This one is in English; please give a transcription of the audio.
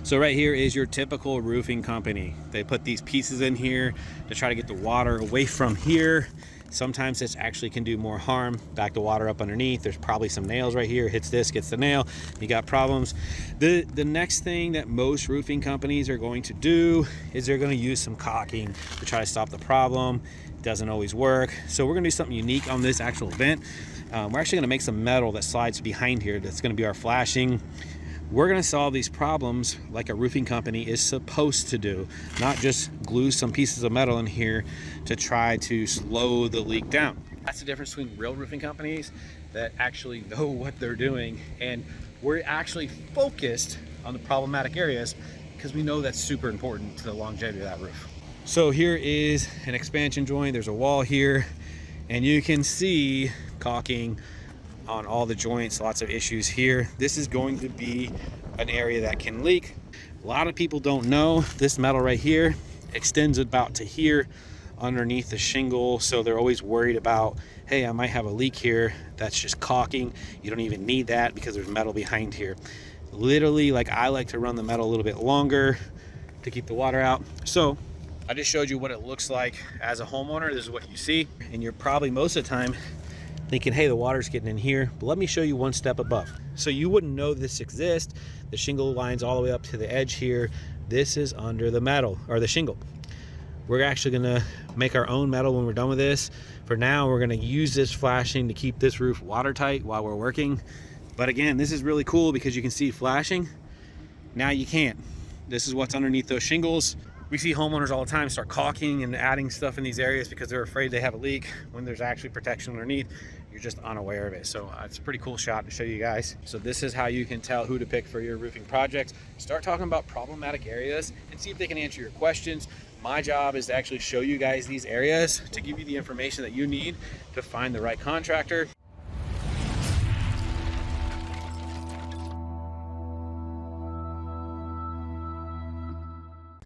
So right here is your typical roofing company. They put these pieces in here to try to get the water away from here. Sometimes this actually can do more harm. Back the water up underneath. There's probably some nails right here. Hits this, gets the nail. You got problems. The next thing that most roofing companies are going to do is they're going to use some caulking to try to stop the problem. It doesn't always work. So we're going to do something unique on this actual vent. We're actually going to make some metal that slides behind here. That's going to be our flashing. We're going to solve these problems like a roofing company is supposed to do, not just glue some pieces of metal in here to try to slow the leak down. That's the difference between real roofing companies that actually know what they're doing, and we're actually focused on the problematic areas because we know that's super important to the longevity of that roof. So here is an expansion joint. There's a wall here, and you can see caulking on all the joints, lots of issues here. This is going to be an area that can leak. A lot of people don't know this metal right here extends about to here underneath the shingle, so they're always worried about, hey, I might have a leak here. That's just caulking. You don't even need that because there's metal behind here. Literally, like, I like to run the metal a little bit longer to keep the water out. So I just showed you what it looks like as a homeowner. This is what you see, and you're probably most of the time thinking, hey, the water's getting in here, but let me show you one step above. So you wouldn't know this exists. The shingle lines all the way up to the edge here. This is under the metal, or the shingle. We're actually gonna make our own metal when we're done with this. For now, we're gonna use this flashing to keep this roof watertight while we're working. But again, this is really cool because you can see flashing. Now you can't. This is what's underneath those shingles. We see homeowners all the time start caulking and adding stuff in these areas because they're afraid they have a leak when there's actually protection underneath. You're just unaware of it. So it's a pretty cool shot to show you guys. So this is how you can tell who to pick for your roofing projects. Start talking about problematic areas and see if they can answer your questions. My job is to actually show you guys these areas to give you the information that you need to find the right contractor.